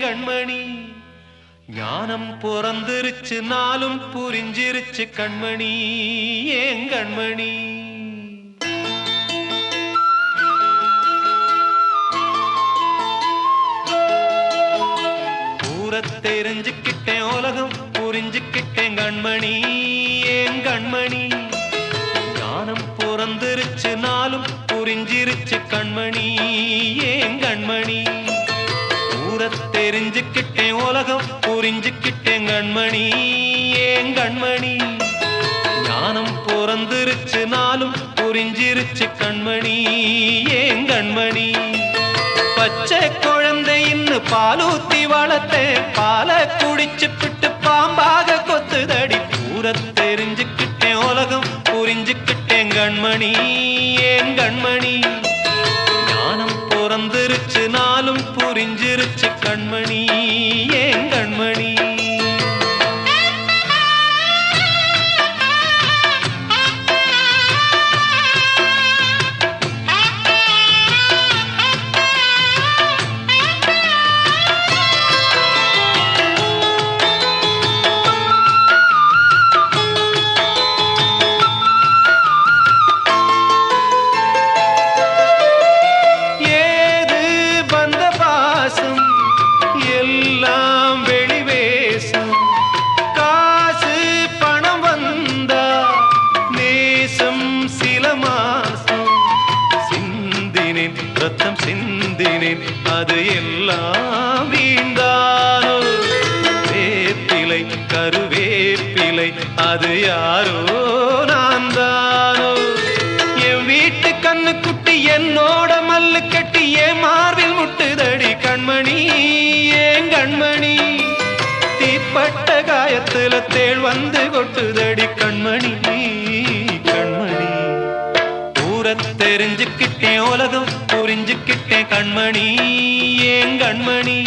கண்மணி ஞானம் பிறந்திருச்சு நாளும் புரிஞ்சிருச்சு கண்மணி ஏன் கண்மணி ஊரை தெரிஞ்சுக்கிட்டேன் உலகம் புரிஞ்சுக்கிட்டேன் கண்மணி ஏன் கண்மணி ஞானம் பிறந்திருச்சு நாளும் புரிஞ்சிருச்சு கண்மணி ஏன் கண்மணி ஊரை தெரிஞ்சுக்கிட்டேன் உலகம் புரிஞ்சுக்கிட்டேன் கண்மணி ஏன் கண்மணி ஞானம் பிறந்திருச்சு நாளும் புரிஞ்சிருச்சு கண்மணி ஏன் கண்மணி பச்சை குழந்தை இன்னும் பாலூத்தி வளர்த்தேன் பாலை குடிச்சு பிட்டு பாம்பாக கொத்துதடி ஊரை தெரிஞ்சுக்கிட்டேன் உலகம் புரிஞ்சுக்கிட்டேன் கண்மணி ஏன் கண்மணி ஞானம் பிறந்திருச்சு நாளும் புரிஞ்சிருச்சு கண்மணி ஏன் கண்மணி ரத்தம் சிந்தினேன் அது எல்லாம் வீண்டானோ வேப்பிலை கருவேப்பிலை அது யாரோ நான் தானோ என் வீட்டு கண்ணு குட்டி என்னோட மல்லு கட்டி என் மார்பில் முட்டுதடி கண்மணி ஏன் கண்மணி தீப்பட்ட காயத்துல தேள் வந்து கொட்டுதடி கண்மணி கண்மணி ஊரை தெரிஞ்சுக்கிட்டேன் உலகம் புரிஞ்சுக்கிட்டேன் கண்மணி ஏன் கண்மணி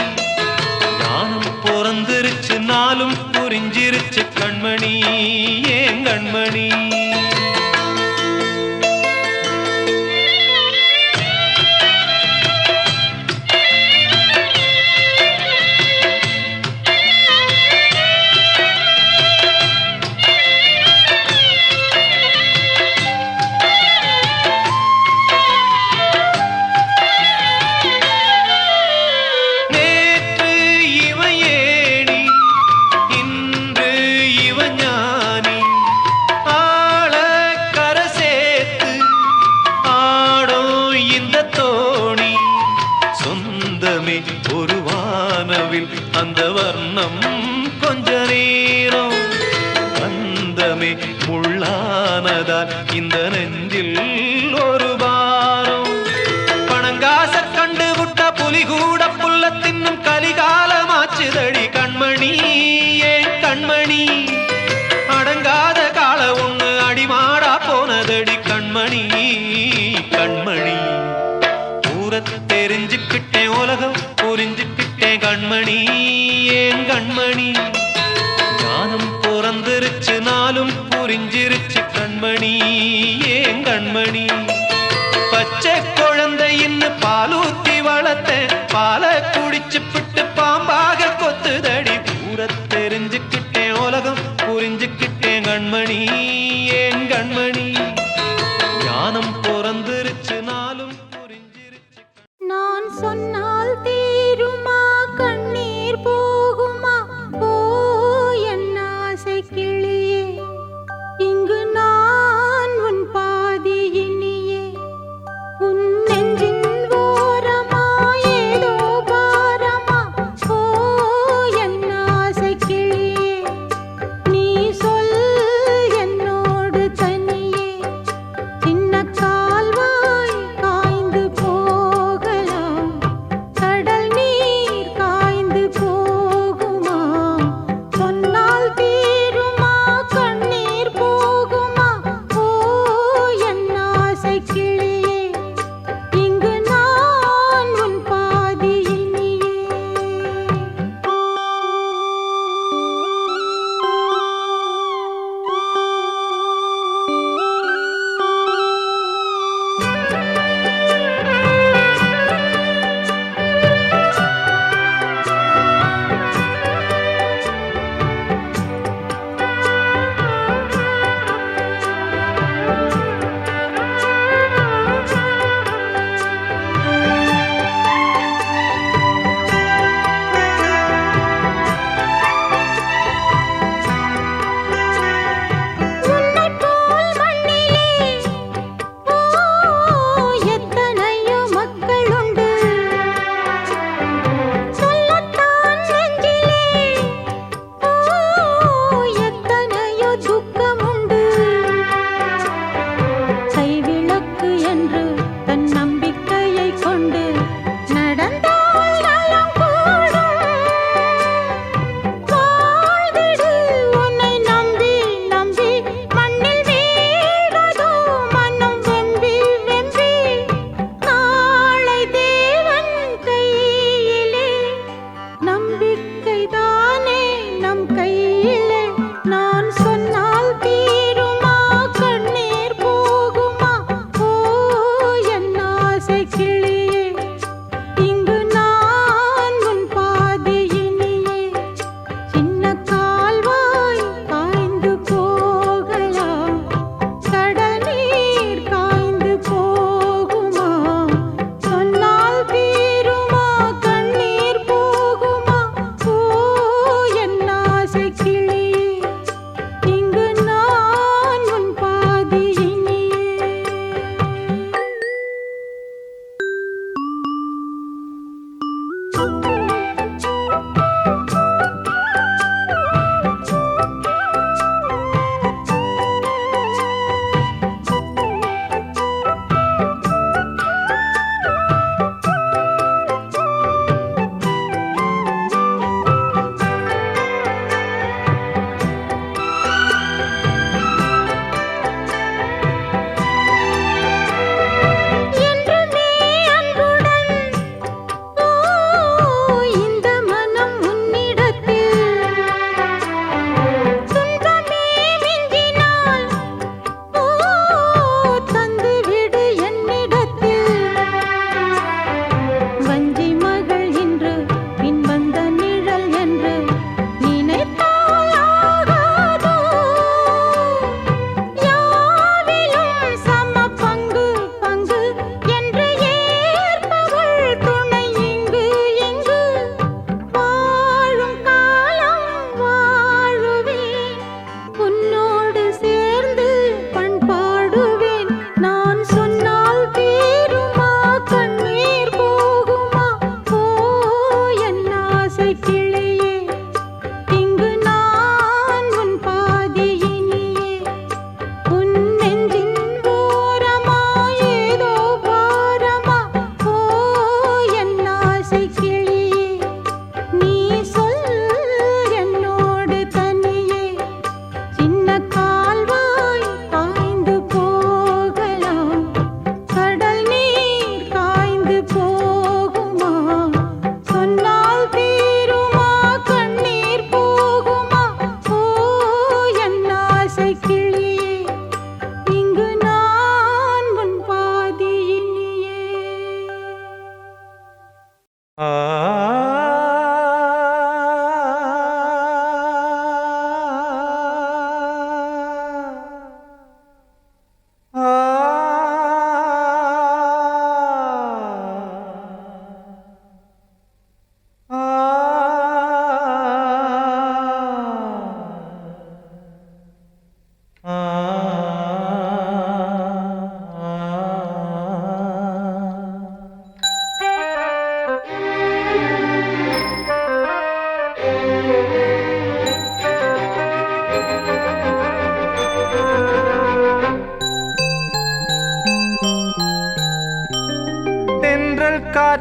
ஞானம் பிறந்திருச்சு நாளும் புரிஞ்சிருச்சு கண்மணி ஏன் கண்மணி ஒரு வானவில் அந்த வர்ணம் கொஞ்ச நேரம் வந்தமே முள்ளானதால் இந்த நெஞ்சில் ஒரு பாரம் பணங்காச கண்டு விட்ட புலி கூட புல்ல தின்னும் கலிகாலமாச்சுதடி கண்மணி ஏன் கண்மணி அடங்காத கால ஒண்ணு அடிமாடா போனதடி கண்மணி கண்மணி ஊரை தெரிஞ்சுக்கிட்டேன் உலகம் புரிஞ்சுக்கிட்டேன் கண்மணி ஏன் கண்மணி ஞானம் பிறந்திருச்சு நாளும் புரிஞ்சிருச்சு கண்மணி ஏன் கண்மணி பச்சை குழந்தை இன்னும் பாலூத்தி வளர்த்தேன் பாலை குடிச்சு பிட்டு பாம்பாக கொத்துதடி ஊரை தெரிஞ்சுக்கிட்டேன் உலகம் புரிஞ்சுக்கிட்டேன் கண்மணி ஏன் கண்மணி ஞானம் பிறந்திருச்சு நாளும் நான் சொன்னால் தீருமா கண்ணீர் போகுமா போ என் ஆசை கிளியே இங்கு நான் உன் பாதி இனியே உன் நெஞ்சின் ஓரமா ஏதோ பாரமா போ என் ஆசை கிளியே நீ சொல் என்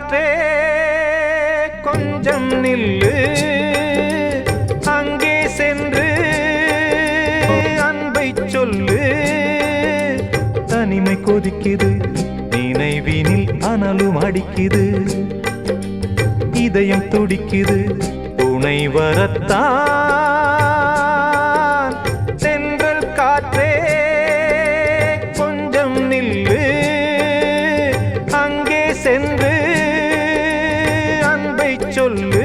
காற்றே கொஞ்சம் நில்லு அங்கே சென்று அன்பை சொல்லு தனிமை கொதிக்குது நினைவினில் அனலும் அடிக்குது இதயம் துடிக்குது துணை வரத்தான் சென்றல் காற்றே கொஞ்சம் நில்லு அங்கே சென்று அன்பை சொல்லு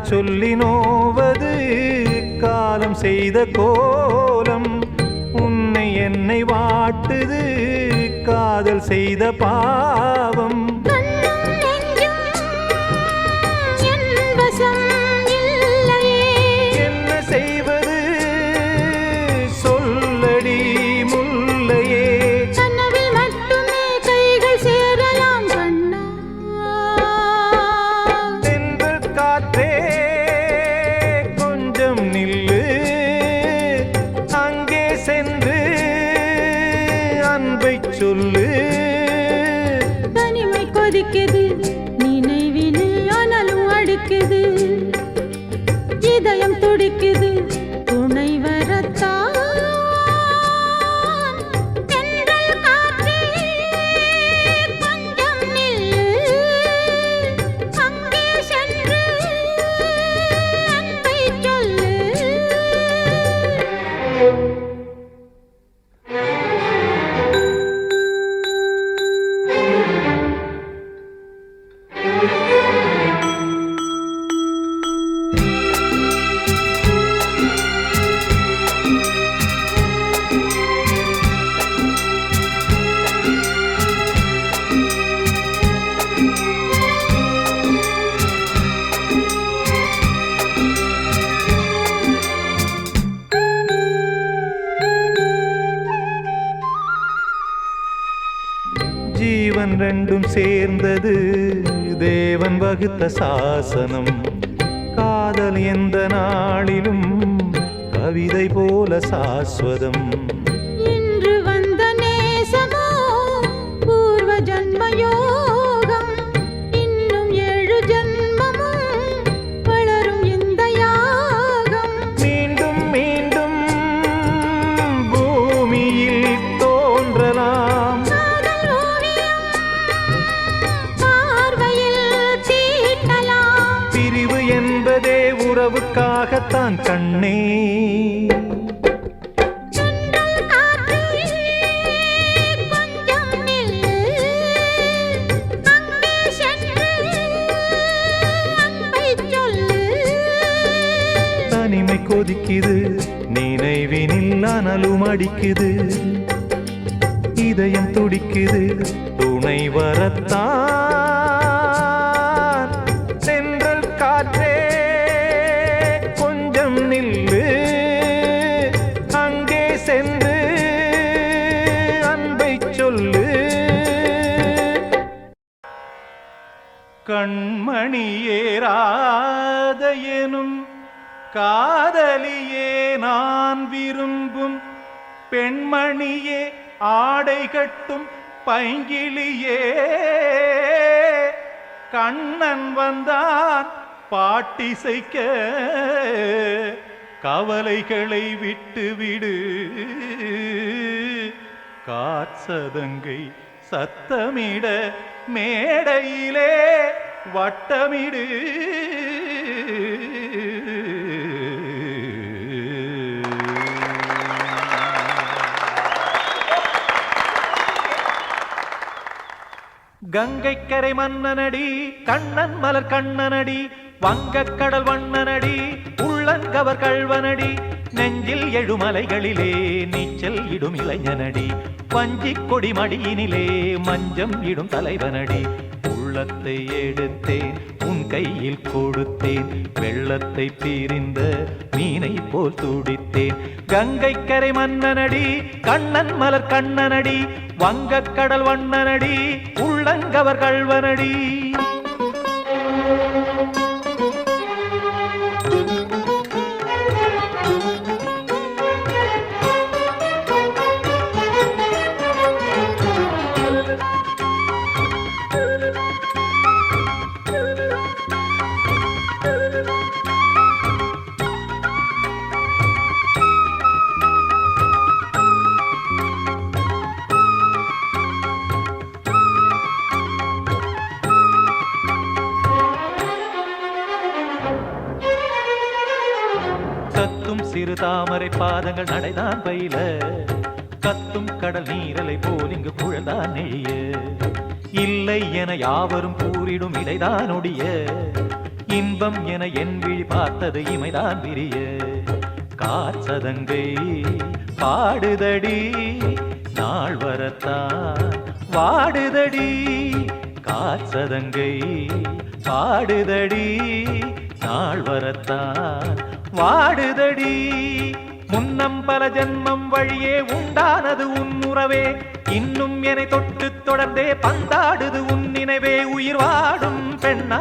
சொல்லி நோவது காலம் செய்த கோலம் உன்னை என்னை வாட்டுது காதல் செய்த பாவம் என்ன செய்வது சொல்லடி முல்லையே கனவில் மட்டுமே கைகள் சேரலாம் கண்ணா தென்றல் காற்றே நில்லு அங்கே சென்று அன்பை சொல்லு தனிமை கொதிக்குது நினைவினில் அனலும் அடிக்குது இதயம் துடிக்குது துணை வரத்தான் தென்றல் காற்றே கொஞ்சம் நில்லு அங்கே சென்று அன்பை சொல்லு ஜீவன் ரெண்டும் சேர்ந்தது தேவன் வகுத்த சாசனம் காதல் எந்த நாளிலும் கவிதை போல சாஸ்வதம் இன்று வந்த நேசமோ பூர்வ ஜன்ம யோகம் இன்னும் 7 ஜன்மமும் வளரும் இந்த யாகம் மீண்டும் மீண்டும் பூமியில் தோன்றலாம் காதல் ஓவியம் பார்வையில் தீட்டலாம் பிரிவு என்பதே உறவுக்காகத்தான் கண்ணே தென்றல் காற்றே கொஞ்சம் நில்லு அங்கே சென்று அன்பை சொல்லு தனிமை கொதிக்குது நினைவினில் அனலும் அடிக்குது இதயம் துடிக்குது துணை வரத்தான் சென்றல் காற்றே கொஞ்சம் நில்லு அங்கே சென்று அன்பை சொல்லு கண்மணியேராத எனும் காதலியே நான் விரும்பும் பெண்மணியே ஆடை கட்டும் பைங்கிளியே கண்ணன் வந்தான் பாட்டிசைக்க கவலைகளை விட்டுவிடு காற்சதங்கை சத்தமிட மேடையிலே வட்டமிடு கங்கைக்கரை மன்னனடி கண்ணன் மலர் கண்ணனடி வங்கக்கடல் வண்ணனடி உள்ளங்கவர் கள்வனடி நெஞ்சில் எழுமலைகளிலே நீச்சல் இடும் இளைஞனடி வஞ்சிக் கொடி மடியினிலே மஞ்சம் இடும் தலைவனடி உள்ளத்தை எடுத்தேன் உன் கையில் கொடுத்தேன் வெள்ளத்தை பிரிந்த மீனை போல் துடித்தேன் கங்கை கரை மன்னனடி கண்ணன் மலர் கண்ணனடி வங்கக் கடல் வண்ணனடி உள்ளங்கவர் கள்வனடி கத்தும் சிறு தாமரை பாதங்கள் நடைதான் பயில கத்தும் கடல் நீரலை போல் இங்கு குழல்தான் நெழிய இல்லை என யாவரும் கூறிடும் இடைதான் ஒடிய இன்பம் என என் விழி பார்த்தது இமைதான் விரிய காற்சதங்கை பாடுதடி நாள் வரத்தான் வாடுதடி காற்சதங்கை பாடுதடி நாள் வரத்தான் வாடுதடி முன்னம் பல ஜன்மம் வழியே உண்டானது உன் உறவே இன்னும் என்னை தொட்டு தொடர்ந்தே பந்தாடுது உன் நினைவே உயிர் வாடும் பெண்ணா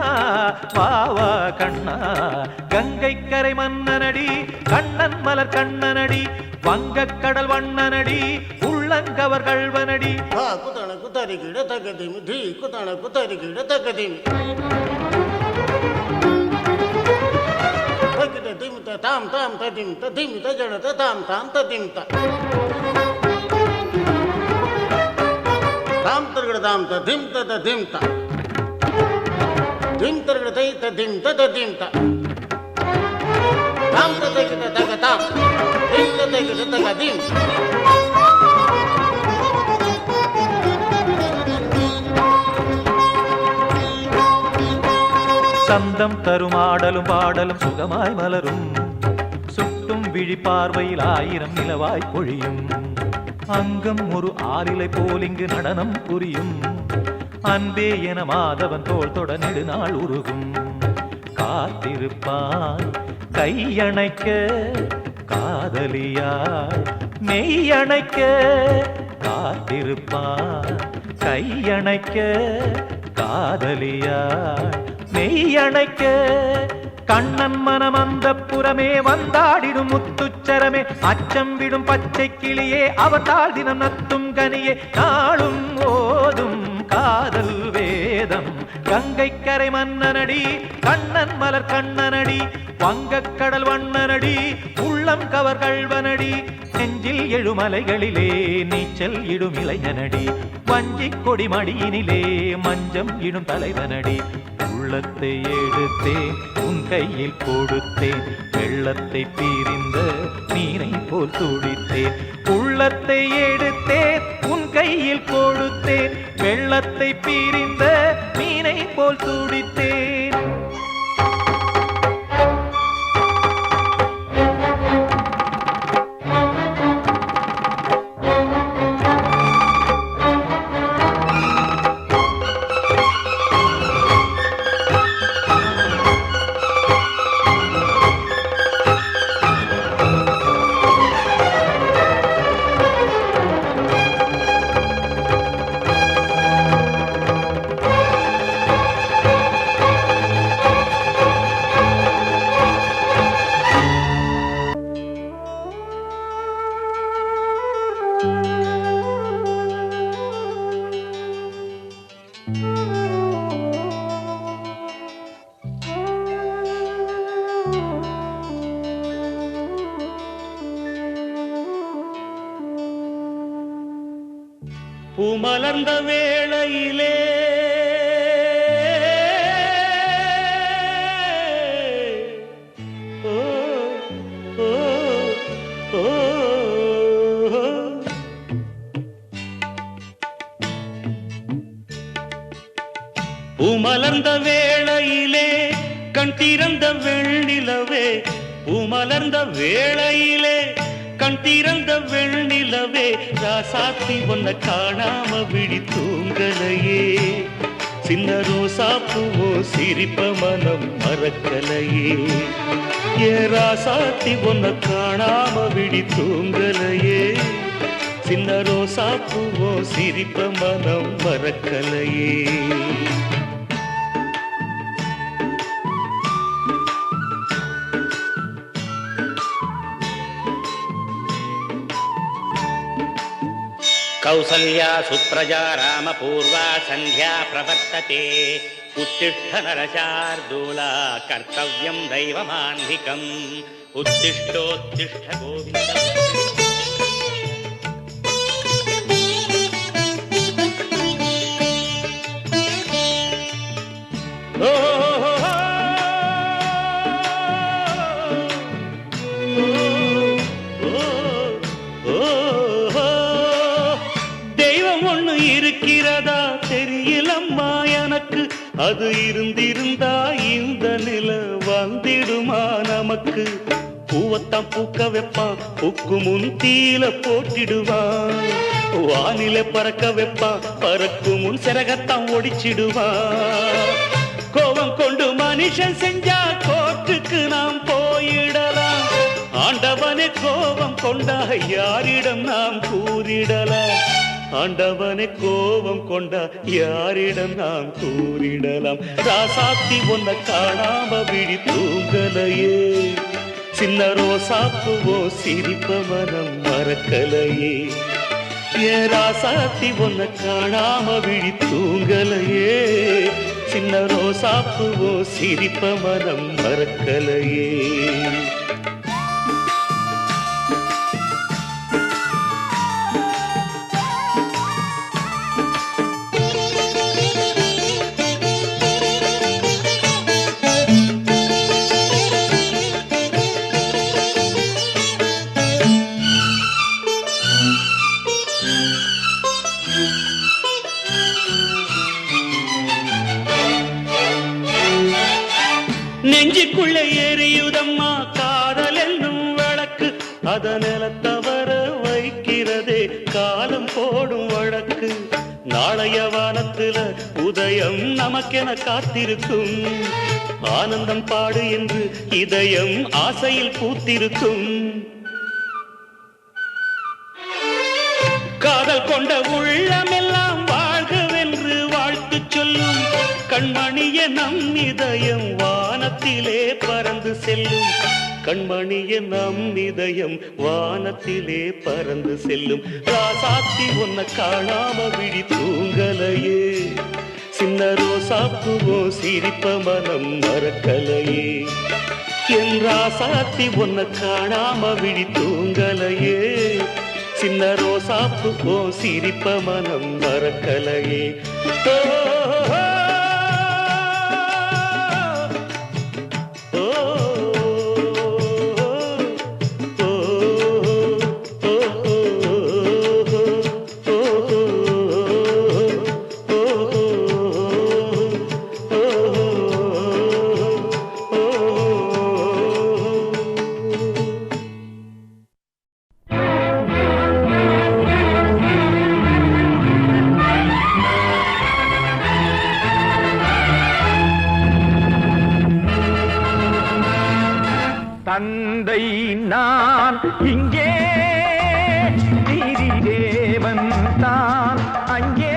வாவா கண்ணா கங்கை கரை மன்னனடி கண்ணன் மலர் கண்ணனடி வங்கக் கடல் வண்ணனடி உள்ளங்கவர் கள்வனடி குத்தண குத்தரி கிட தகதிமி தி குத்தண குத்தரி கிட தகதிமி தகிட திமித தாம் தாம் ததிம் ததிமி தஜட தாம் தாம் ததிம் த தாம் தர்கட தாம் ததிம் ததிம் த திம் தர்கட தை ததிம் ததிம் த தாம் தகிட தக தாம் திம் தகிட தகதிம் சந்தம் தரும் ஆடலும் பாடலும் சுகமாய் மலரும் சுட்டும் விழி பார்வையில் ஆயிரம் நிலவாய் பொழியும் அங்கம் ஒரு ஆலிலை போல் இங்கு நடனம் புரியும் அன்பே என மாதவன் தோள் தொட நெடுநாள் உருகும் காத்திருப்பான் கையணைக்க காதலியாய் மெய்யணைக்க காத்திருப்பான் கையணைக்க காதலியாய் மெய்யணைக்க கண்ணன் மனம் அந்த புறமே வந்தாடிடும் முத்துச்சரமே அச்சம் விடும் பச்சை கிளியே அவத்தால் தினம் நத்தும் கனியே நாளும் ஓதும் காதல் வேதம் கங்கை கரை மன்னனடி கண்ணன் மலர் கண்ணனடி வங்கக் கடல் வண்ணனடி உள்ளம் கவர் கள்வனடி நெஞ்சில் எழுமலைகளிலே நீச்சல் இடும் இளைஞனடி வஞ்சிக் கொடி மடியினிலே மஞ்சம் இடும் தலைவனடி உள்ளத்தை எடுத்தேன் உன் கையில் கொடுத்தேன் வெள்ளத்தை பிரிந்த மீனை போல் துடித்தேன் உள்ளத்தை எடுத்தேன் உன் கையில் கொடுத்தேன் வெள்ளத்தை பிரிந்த மீனை போல் துடித்தேன் பூமலர்ந்த வேளையிலே ஓ ஓ ஓ பூமலர்ந்த வேளையிலே கண் திறந்த வெள்ளிலவே பூமலர்ந்த வேளையிலே கண் திறந்த வெண்ணிலவே ராசாத்தி ஒன்ன காணாம விழி தூங்கலையே சின்ன ரோசா பூவோ சிரிப்ப மனம் மறக்கலையே ஏ ராசாத்தி ஒன்ன காணாம விழி தூங்கலையே சின்ன ரோசா பூவோ சிரிப்ப மனம் மறக்கலையே कौसल्या सुप्रजा रामपूर्वा सन्ध्या प्रवर्तते उत्तिष्ठ नरशार्दूला कर्तव्यं दैवमान्धिकम् उत्तिष्ठोत्तिष्ठ गोविन्द இருக்கிறதா தெரியலம்மா எனக்கு அது இருந்திருந்தா இந்த நில வந்திடுமா நமக்கு பூவத்தான் பூக்க வைப்பான் பூக்கு முன் தீல போட்டிடுவான் வானில பறக்க வைப்பான் பறக்கும் முன் சிறகத்தான் ஒடிச்சிடுவான் கோபம் கொண்டு மனுஷன் செஞ்சா கோட்டுக்கு நாம் போயிடலாம் ஆண்டவனே கோபம் கொண்டா யாரிடம் நாம் கூறிடலாம் ஆண்டவனை கோபம் கொண்டா யாரிடம் நாம் கூறிடலாம் ராசாத்தி ஒன்ன காணாம விழி தூங்கலையே சின்ன ரோசாப்புவோ சிரிப்ப மனம் மறக்கலையே ஏ ராசாத்தி ஒன்ன காணாம விழி தூங்கலையே சின்ன ரோசாப்புவோ சிரிப்ப மனம் மறக்கலையே நெஞ்சுக்குள்ளே எரியுதம்மா காதல் என்னும் வழக்கு அத நிலத்தவர வைக்கிறதே காலம் போடும் வழக்கு நாளைய வானத்துல உதயம் நமக்கென காத்திருக்கும் ஆனந்தம் பாடு என்று இதயம் ஆசையில் பூத்திருக்கும் காதல் கொண்ட உள்ளமெல்லாம் வாழ்கவென்று வாழ்த்து சொல்லும் கண்மணிய நம் இதயம் வானத்திலே பறந்து செல்லும் கண்மணிய நம் இதயம் வானத்திலே பறந்து செல்லும் ராசாத்தி ஒன்ன காணாம விழி தூங்கலையே சின்ன ரோசாப்புவோ சிரிப்ப மனம் மறக்கலையே என் ராசாத்தி ஒன்ன காணாம விழி தூங்கலையே சின்ன ரோசாப்புவோ சிரிப்ப மனம் மறக்கலையே தந்தை நான் இங்கே நீதி தேவன் தான் அங்கே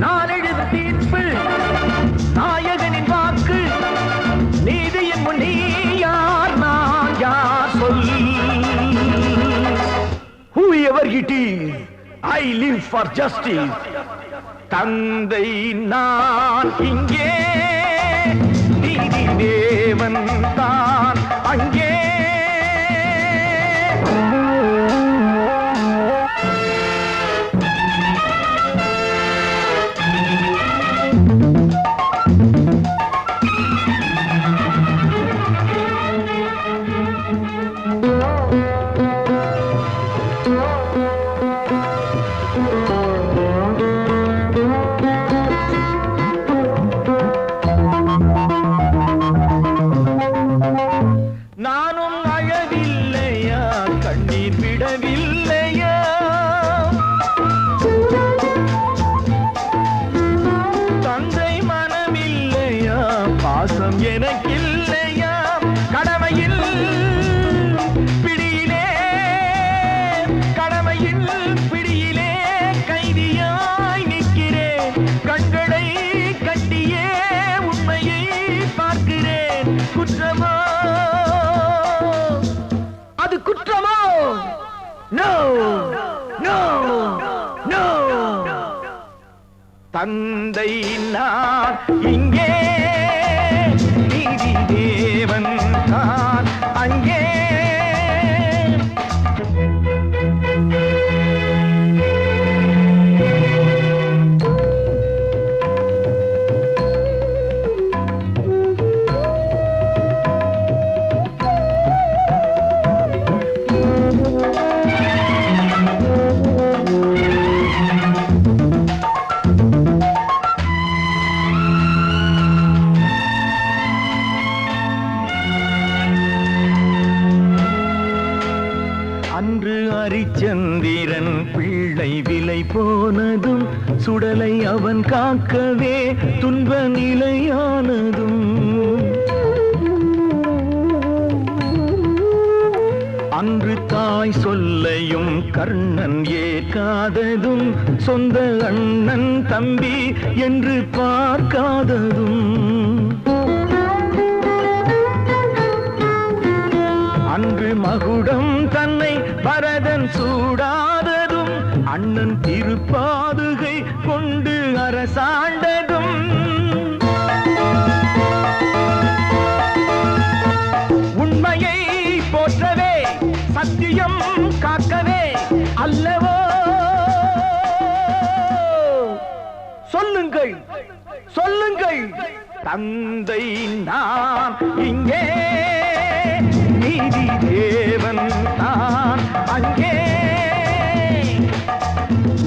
நான் எழுது தீர்ப்பு நாயகனின் வாக்கு நீதியின் முன் நீ யார் நான் யார் சொல் whoever it is I live for justice தந்தை நான் இங்கே நீதி தேவன் தான் அங்கே நோ நோ தந்தை நான் இங்கே நீதி தேவன் நான் அங்கே அன்று அரிச்சந்திரன் பிள்ளை விலை போனதும் சுடலை அவன் காக்கவே துன்ப நிலையானதும் அன்று தாய் சொல்லையும் கர்ணன் ஏற்காததும் சொந்த அண்ணன் தம்பி என்று பார்க்காததும் அன்று மகுடம் தன்னை பரதன் சூடாததும் அண்ணன் திருப்பாதுகை கொண்டு அரசாண்டதும் உண்மையை போற்றவே சத்தியம் காக்கவே அல்லவோ சொல்லுங்கள் சொல்லுங்கள் தந்தை நான் இங்கே நீதி தேவன் நான் அங்கே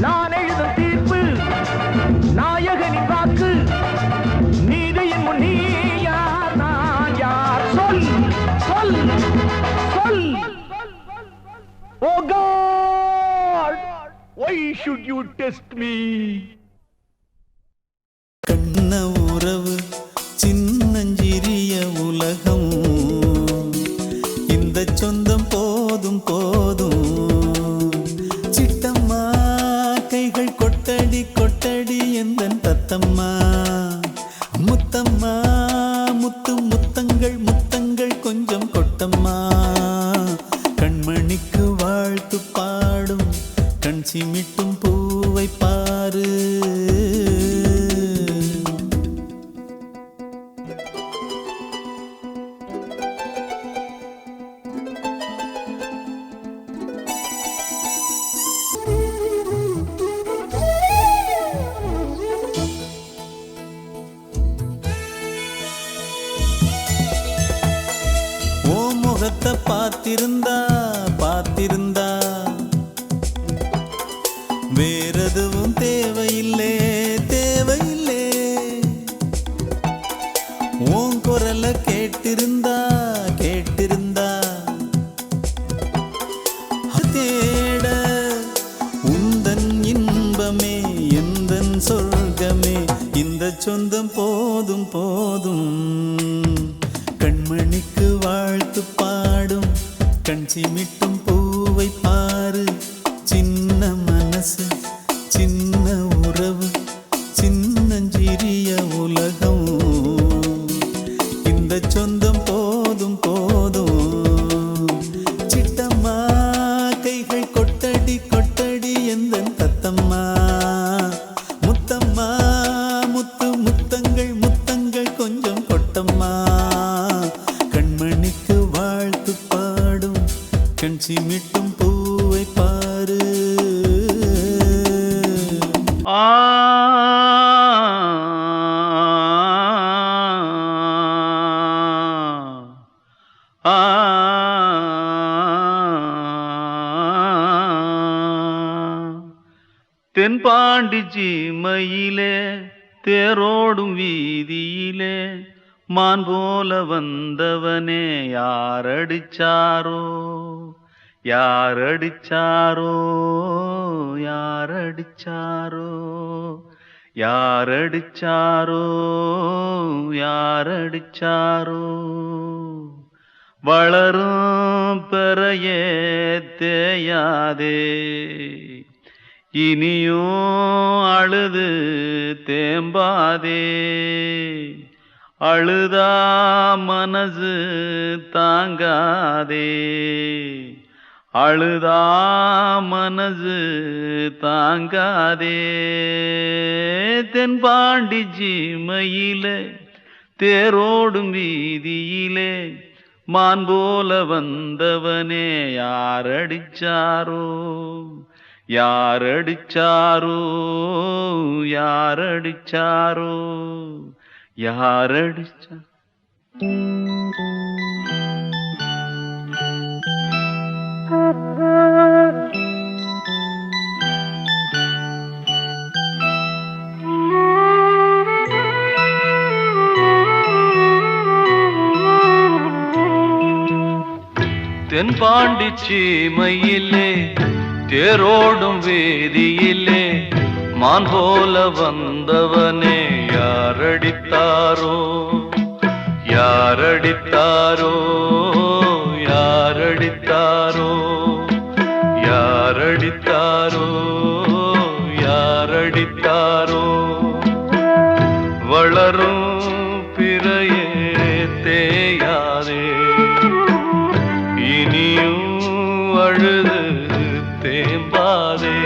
நான் எழுதும் தீர்ப்பு நாயகனின் வாக்கு நீதியின் முன் நீ யார் நான் யார் சொல் சொல் சொல் ஓ God why should you test me கண்ண உறவு சின்னஞ்சிறிய உலகம் இந்த சொந்தம் போதும் போதும் சிட்டம்மா கைகள் கொட்டடி கொட்டடி எந்தன் தத்தம்மா முத்தம்மா முத்து முத்தங்கள் முத்தங்கள் கொஞ்சம் கொட்டம்மா கண்மணிக்கு வாழ்த்து பாடும் கண் சிமிட்டும் பூவை பாரு முகத்தை பார்த்திருந்தா பார்த்திருந்தா வேறெதுவும் தேவையில்லை தேவையில்லை உன் குரல கேட்டிருந்தா கேட்டிருந்தா தேட உந்தன் இன்பமே எந்தன் சொர்க்கமே இந்த சொந்தம் போதும் போதும் கண்மணிக்கு வாழ்த்து பாடும் கண் சிமிட்டும் பூவை பாரு சின்ன மனசு சின்ன உறவு சின்னஞ்சிறிய உலகம் இந்த சொந்தம் போதும் போதும் சிட்டம்மா கைகள் கொட்டடி கொட்டடி எந்தன் தத்தம்மா முத்தம்மா முத்து முத்தங்கள் முத்தங்கள் கொஞ்சம் கொட்டம்மா கண்மணிக்கு வாழ்த்து பாடும் கண் சிமிட்டும் பூவை பாரு தென்பாண்டி சீமையிலே தேரோடும் வீதியிலே மான் போல வந்தவனே யாரடிச்சாரோ யாரடிச்சாரோ யாரடிச்சாரோ யாரடிச்சாரோ யாரடிச்சாரோ வளரும் பெறையே தேயாதே இனியும் அழுது தேம்பாதே அழுதா மனசு தாங்காதே அழுதா மனசு தாங்காதே தென்பாண்டி சீமையிலே தேரோடும் வீதியிலே மான் போல வந்தவனே யாரடிச்சாரோ யாரடிச்சாரோ யாரடிச்சாரோ யாரடிச்சா தென்பாண்டி சீமையிலே தேரோடும் வேதியிலே மான் போல வந்தவனே யாரடித்தாரோ யாரடித்தாரோ யாரடித்தாரோ யாரடித்தாரோ யாரடித்தாரோ வளரும் பிறையே தேயாதே இனியும் அழுது தேம்பாதே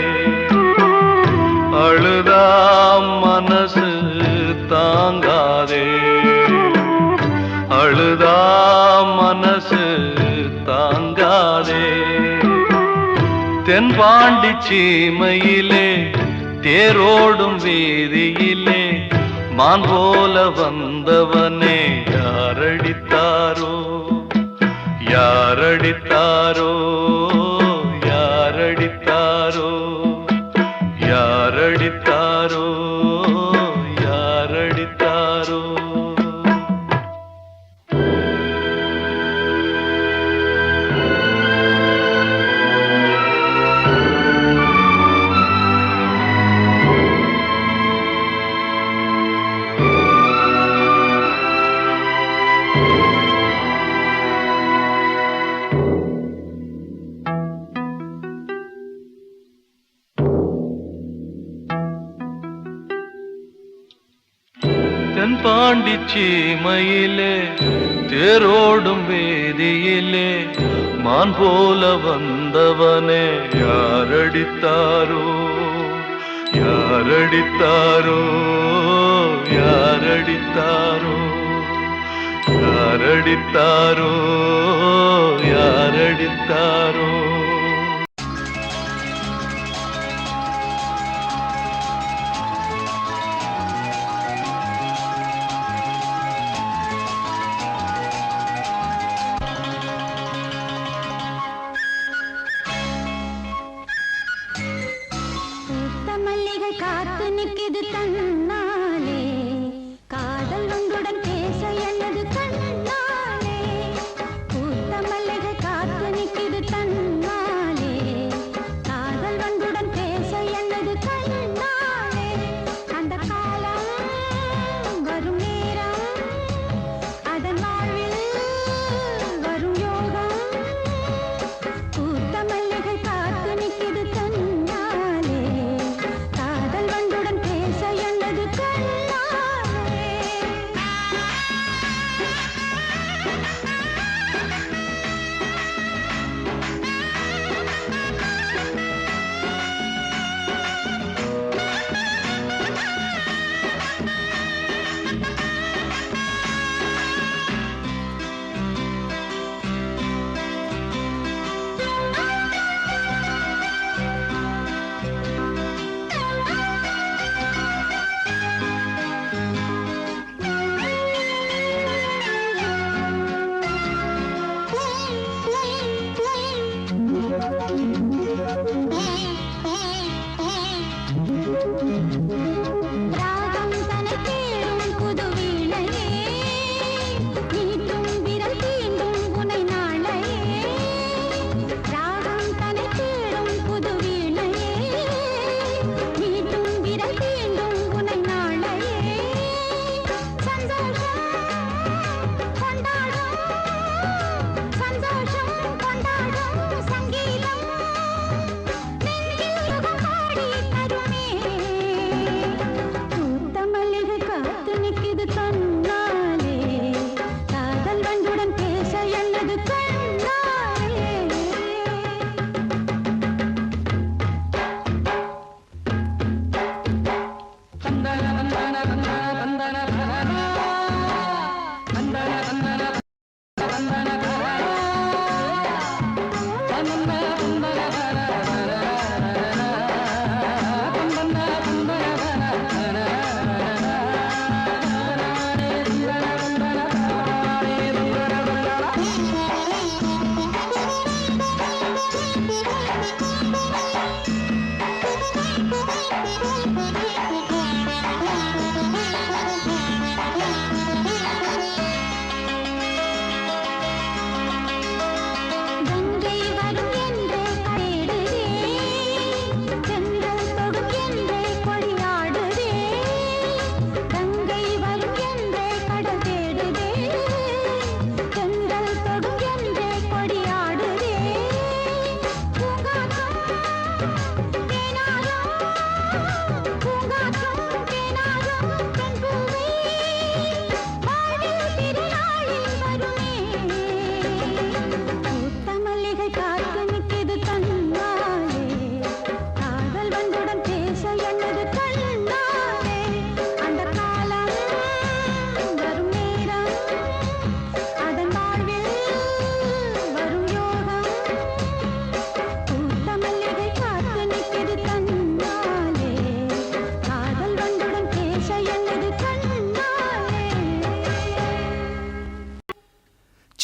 அழுதா மனசு தாங்காதே அழுதா மனசு தாங்காதே தென்பாண்டி சீமையிலே தேரோடும் வீதியிலே மான் போல வந்தவனே யாரடித்தாரோ யாரடித்தாரோ யாரடித்தாரோ யாரடித்தாரோ யாரடித்தாரோ தென்பாண்டி சீமையிலே தேரோடும் வேதியிலே மான் போல வந்தவனே யாரடித்தாரோ யாரடித்தாரோ யாரடித்தாரோ யாரடித்தாரோ யாரடித்தாரோ மல்லிகை காத்து நிற்கிது தன்னாலே காதல் உங்களுடன் பேச என்னது கண்ணாலே பூத்த மல்லிகை காத்து நிற்கிது தன்னாலே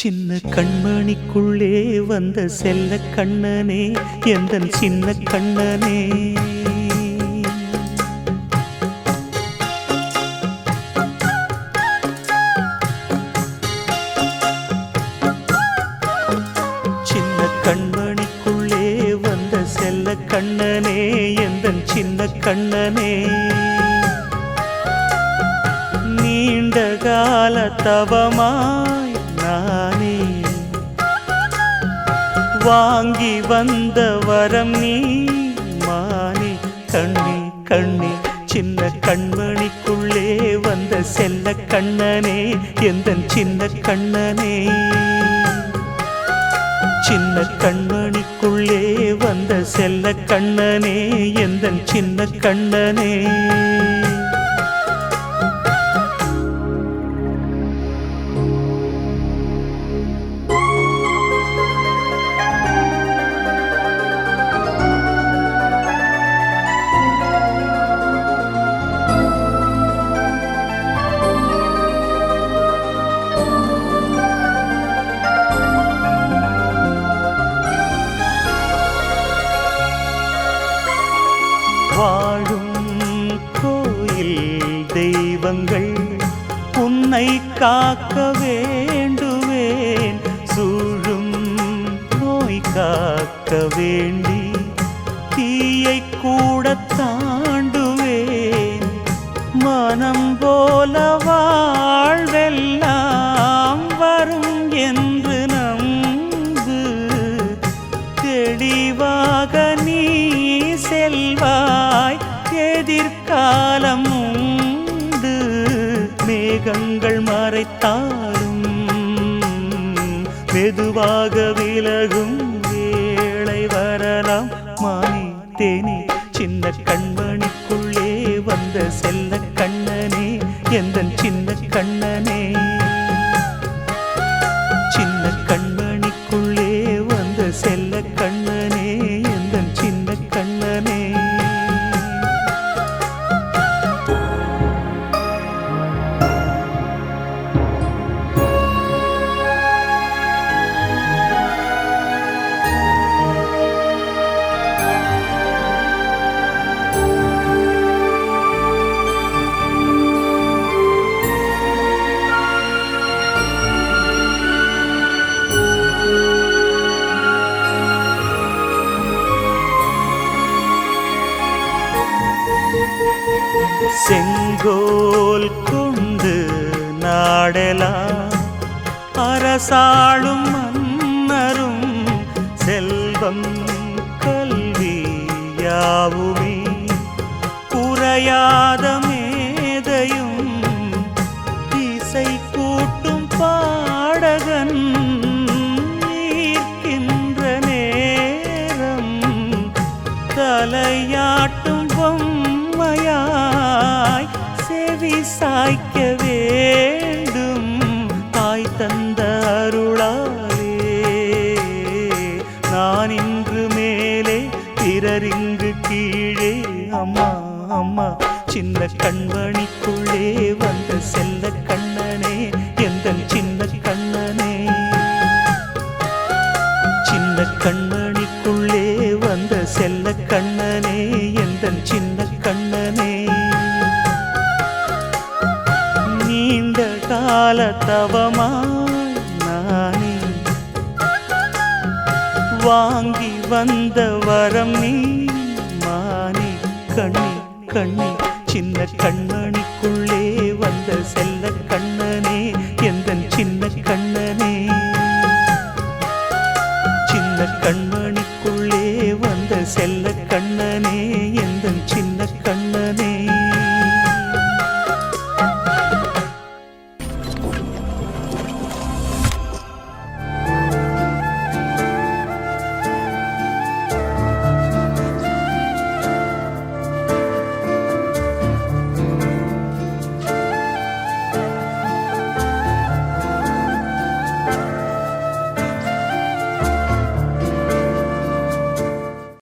சின்ன கண்மணிக்குள்ளே வந்த செல்ல கண்ணனே எந்தன் சின்ன கண்ணனே சின்ன கண்மணிக்குள்ளே வந்த செல்ல கண்ணனே எந்தன் சின்ன கண்ணனே நீண்ட கால தவமாய் நானே வாங்கி வந்த வரம் நீ மானே கண்ணே கண்ணே சின்ன கண்மணிக்குள்ளே வந்த செல்ல கண்ணனே எந்தன் சின்ன கண்ணனே சின்ன கண்மணிக்குள்ளே வந்த செல்ல கண்ணனே எந்தன் சின்ன கண்ணனே வாழும் கோயில் தெய்வங்கள் உன்னை காக்க வேண்டுவேன் சூழும் நோய் காக்க வேண்டி தீயை கூட தாண்டுவேன் மனம் போல வாழ்வெல்லாம் வரும் என்று நம்பு தெளிவாக நீ செல்வாய் எதிர்காலம் உண்டு மேகங்கள் மறைத்தாலும் மெதுவாக விலகும் வேளை வரலாம் மானே தேனே சின்ன கண்மணிக்குள்ளே வந்த செல்ல கண்ணனே எந்தன் சின்ன கண்ணனே சின்ன கண்மணிக்குள்ளே வந்த செல்ல கண்ணனே எந்தன் சின்ன கண்ணனே செங்கோல் கொண்டு நாடலாம் அரசாளும் மன்னரும் செல்வம் கல்வி யாவுமே குறையாத மேதையும் இசை கூட்டும் பாடகன் ஈர்க்கின்ற நேரம் தலையாட்டும் பொம்மையாய் செவி சாய்க்க வேண்டும் தாய் தந்த அருளாலே நான் இன்று மேலே பிறரிங்கு கீழே அம்மா அம்மா சின்ன கண்மணிக்குள்ளே வந்த செல்ல கண்ணனே எந்தன் சின்ன கண்ணனே சின்ன கண்மணிக்குள்ளே வந்த செல்ல கண்ணனே எந்தன் சின்ன கண்ணனே நீண்ட கால தவமாய் நானே வாங்கி வந்த வரம் நீ மானே கண்ணே கண்ணே சின்ன கண்மணிக்குள்ளே வந்த செல்ல கண்ணனே எந்தன் சின்ன கண்ணனே சின்ன கண்மணிக்குள்ளே வந்த செல்ல